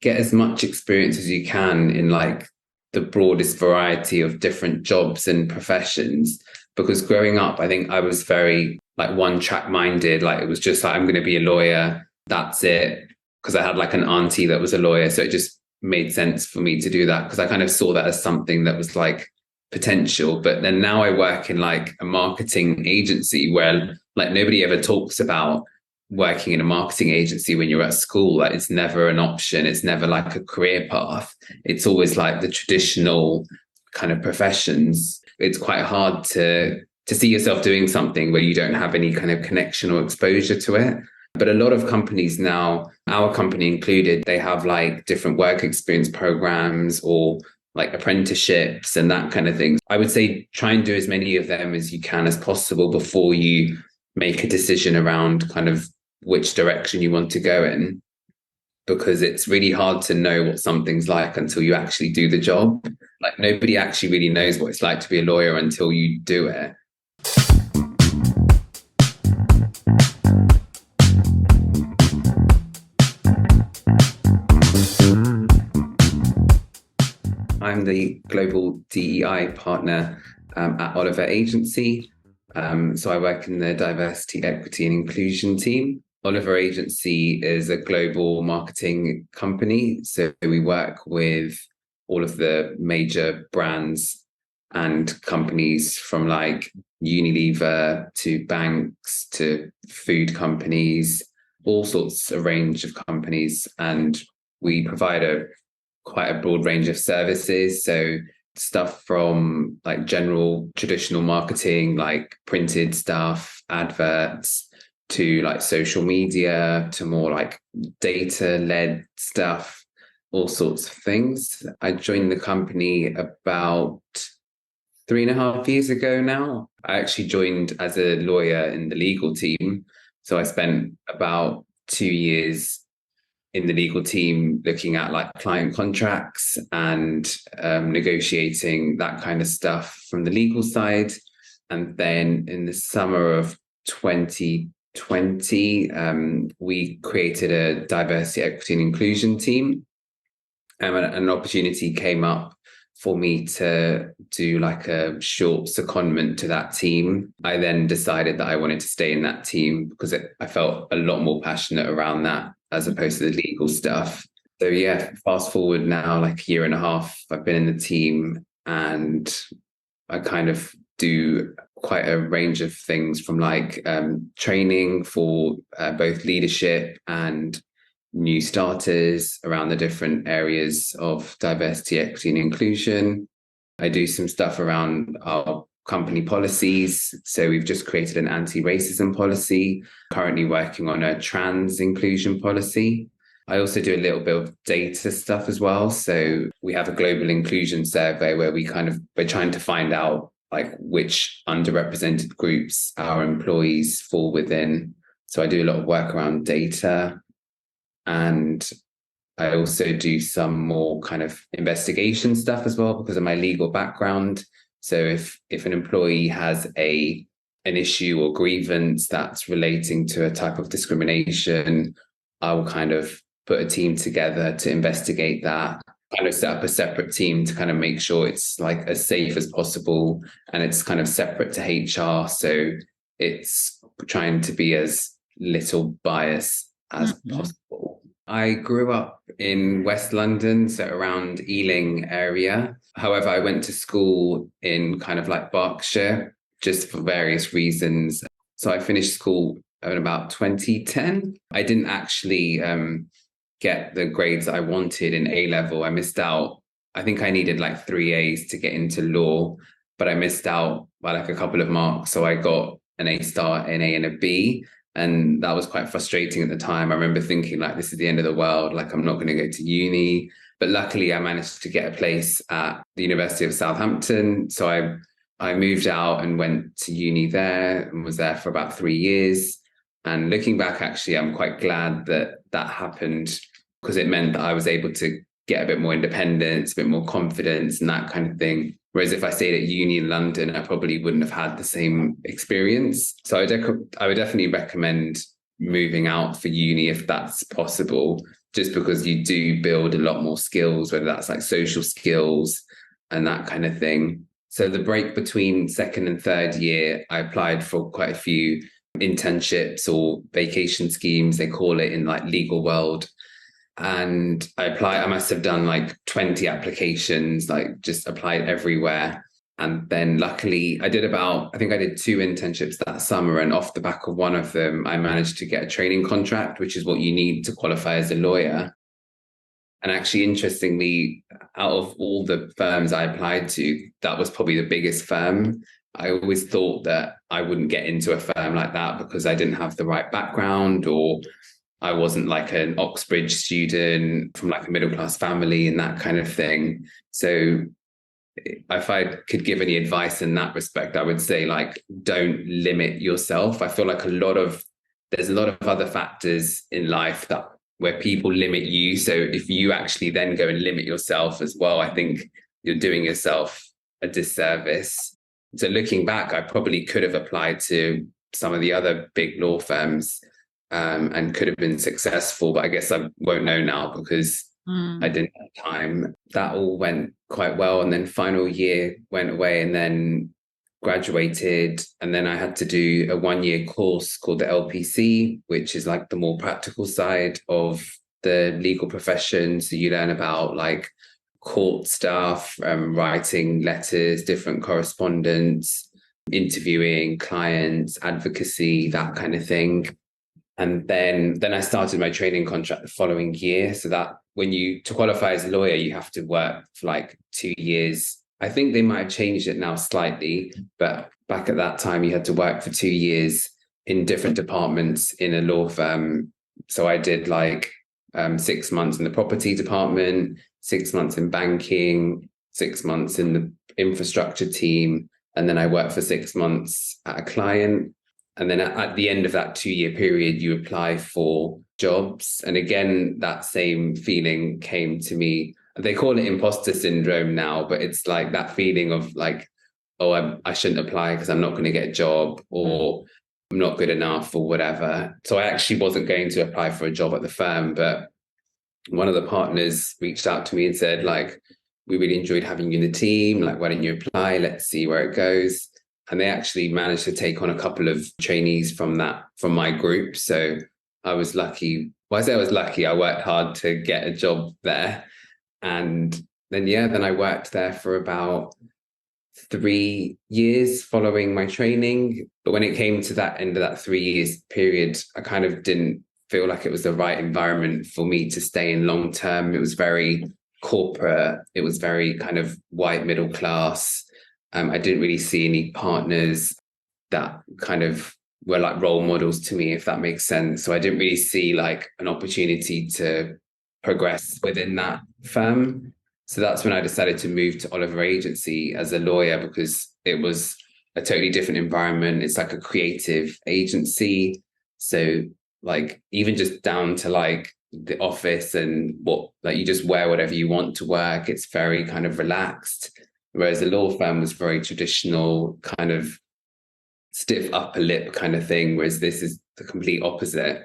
get as much experience as you can in like the broadest variety of different jobs and professions. Because growing up, I think I was very like one track minded. Like it was just like, I'm going to be a lawyer. That's it. Because I had like an auntie that was a lawyer. So it just made sense for me to do that because I kind of saw that as something that was like potential. But then now I work in like a marketing agency where like nobody ever talks about working in a marketing agency when you're at school. Like it's never an option. It's never like a career path. It's always like the traditional kind of professions. It's quite hard to see yourself doing something where you don't have any kind of connection or exposure to it. But a lot of companies now, our company included, they have like different work experience programs or like apprenticeships and that kind of thing. I would say try and do as many of them as you can as possible before you make a decision around kind of which direction you want to go in, because it's really hard to know what something's like until you actually do the job. Like nobody actually really knows what it's like to be a lawyer until you do it. I'm the global DEI partner at Oliver Agency. So I work in the diversity, equity and inclusion team. Oliver Agency is a global marketing company. So we work with all of the major brands and companies from like Unilever to banks to food companies, all sorts of range of companies. And we provide quite a broad range of services. So stuff from like general traditional marketing, like printed stuff, adverts, to like social media, to more like data-led stuff, all sorts of things. I joined the company about 3.5 years ago now. I actually joined as a lawyer in the legal team. So I spent about 2 years in the legal team looking at like client contracts and negotiating that kind of stuff from the legal side. And then in the summer of 2020, we created a diversity, equity and inclusion team. And an opportunity came up for me to do like a short secondment to that team. I then decided that I wanted to stay in that team because I felt a lot more passionate around that as opposed to the legal stuff. So yeah, fast forward now, like 1.5 years, I've been in the team and I kind of do quite a range of things from like training for both leadership and new starters around the different areas of diversity, equity and inclusion. I do some stuff around our company policies. So we've just created an anti-racism policy, currently working on a trans inclusion policy. I also do a little bit of data stuff as well. So we have a global inclusion survey where we're trying to find out like which underrepresented groups our employees fall within. So I do a lot of work around data. And I also do some more kind of investigation stuff as well because of my legal background. So if an employee has an issue or grievance that's relating to a type of discrimination, I will kind of put a team together to investigate that, kind of set up a separate team to kind of make sure it's like as safe as possible and it's kind of separate to HR. So it's trying to be as little bias as possible. I grew up in West London, so around Ealing area. However, I went to school in kind of like Berkshire, just for various reasons. So I finished school in about 2010. I didn't actually get the grades that I wanted in A-level. I missed out. I think I needed like 3 A's to get into law, but I missed out by like a couple of marks. So I got an A star, an A and a B. And that was quite frustrating at the time. I remember thinking like, this is the end of the world. Like, I'm not going to go to uni. But luckily I managed to get a place at the University of Southampton. So I moved out and went to uni there and was there for about 3 years. And looking back, actually, I'm quite glad that happened because it meant that I was able to get a bit more independence, a bit more confidence and that kind of thing. Whereas if I stayed at uni in London, I probably wouldn't have had the same experience. So I would definitely recommend moving out for uni if that's possible. just because you do build a lot more skills, whether that's like social skills and that kind of thing. So the break between second and third year, I applied for quite a few internships or vacation schemes, they call it in like legal world. And I must have done like 20 applications, like just applied everywhere. And then luckily I think I did 2 internships that summer. And off the back of one of them, I managed to get a training contract, which is what you need to qualify as a lawyer. And actually, interestingly, out of all the firms I applied to, that was probably the biggest firm. I always thought that I wouldn't get into a firm like that because I didn't have the right background, or I wasn't like an Oxbridge student from like a middle class family and that kind of thing. So if I could give any advice in that respect, I would say like, don't limit yourself. I feel like there's a lot of other factors in life where people limit you. So if you actually then go and limit yourself as well, I think you're doing yourself a disservice. So looking back, I probably could have applied to some of the other big law firms and could have been successful, but I guess I won't know now because I didn't have time. That all went quite well. And then final year went away and then graduated. And then I had to do a 1-year course called the LPC, which is like the more practical side of the legal profession. So you learn about like court stuff, writing letters, different correspondence, interviewing clients, advocacy, that kind of thing. And then I started my training contract the following year. So that to qualify as a lawyer, you have to work for like 2 years. I think they might have changed it now slightly, but back at that time, you had to work for 2 years in different departments in a law firm. So I did like 6 months in the property department, 6 months in banking, 6 months in the infrastructure team. And then I worked for 6 months at a client. And then at the end of that 2-year period, you apply for jobs. And again, that same feeling came to me. They call it imposter syndrome now, but it's like that feeling of like, oh, I shouldn't apply because I'm not going to get a job, or I'm not good enough, or whatever. So I actually wasn't going to apply for a job at the firm, but one of the partners reached out to me and said, like, we really enjoyed having you in the team. Like, why don't you apply? Let's see where it goes. And they actually managed to take on a couple of trainees from my group. So I was lucky. Well, I say I was lucky. I worked hard to get a job there. And then I worked there for about 3 years following my training. But when it came to that end of that 3 years period, I kind of didn't feel like it was the right environment for me to stay in long term. It was very corporate. It was very kind of white middle class. I didn't really see any partners that kind of were like role models to me, if that makes sense. So I didn't really see like an opportunity to progress within that firm. So that's when I decided to move to Oliver Agency as a lawyer, because it was a totally different environment. It's like a creative agency. So like even just down to like the office and you just wear whatever you want to work. It's very kind of relaxed. Whereas the law firm was very traditional, kind of stiff upper lip kind of thing, whereas this is the complete opposite.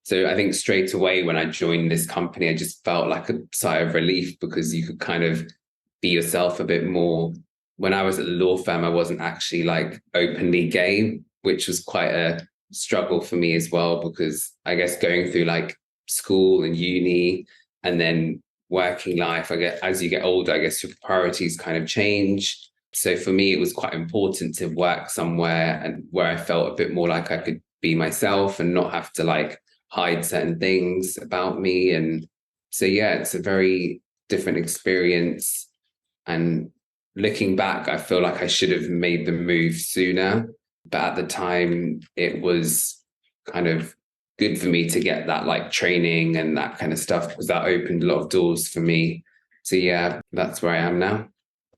So I think straight away when I joined this company, I just felt like a sigh of relief because you could kind of be yourself a bit more. When I was at the law firm, I wasn't actually like openly gay, which was quite a struggle for me as well, because I guess going through like school and uni and then working life, as you get older, I guess your priorities kind of change. So for me, it was quite important to work somewhere and where I felt a bit more like I could be myself and not have to like hide certain things about me. And so, yeah, it's a very different experience. And looking back, I feel like I should have made the move sooner. But at the time, it was kind of good for me to get that like training and that kind of stuff, because that opened a lot of doors for me. So yeah, that's where I am now.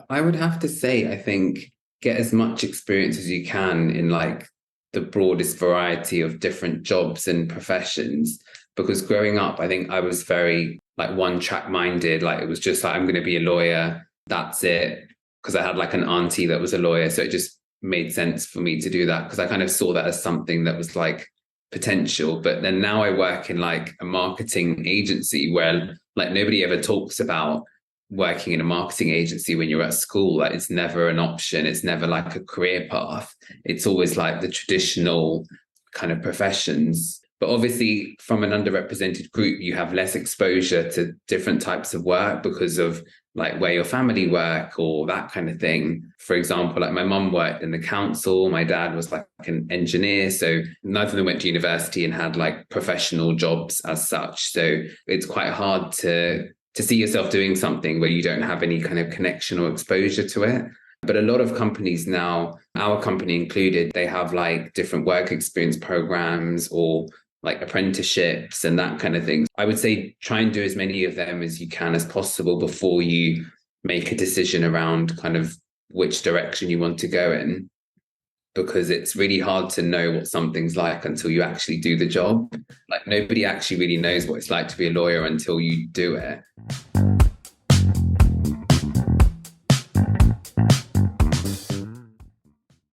I would have to say, I think get as much experience as you can in like the broadest variety of different jobs and professions, because growing up, I think I was very like one track minded. Like it was just like, I'm going to be a lawyer. That's it. Because I had like an auntie that was a lawyer. So it just made sense for me to do that, because I kind of saw that as something that was like potential. But then now I work in like a marketing agency where like nobody ever talks about working in a marketing agency when you're at school. Like it's never an option. It's never like a career path. It's always like the traditional kind of professions. But obviously from an underrepresented group, you have less exposure to different types of work because of like where your family work or that kind of thing. For example, like my mum worked in the council, my dad was like an engineer. So neither of them went to university and had like professional jobs as such. So it's quite hard to see yourself doing something where you don't have any kind of connection or exposure to it. But a lot of companies now, our company included, they have like different work experience programs or like apprenticeships and that kind of thing. I would say try and do as many of them as you can as possible before you make a decision around kind of which direction you want to go in, because it's really hard to know what something's like until you actually do the job. Like nobody actually really knows what it's like to be a lawyer until you do it.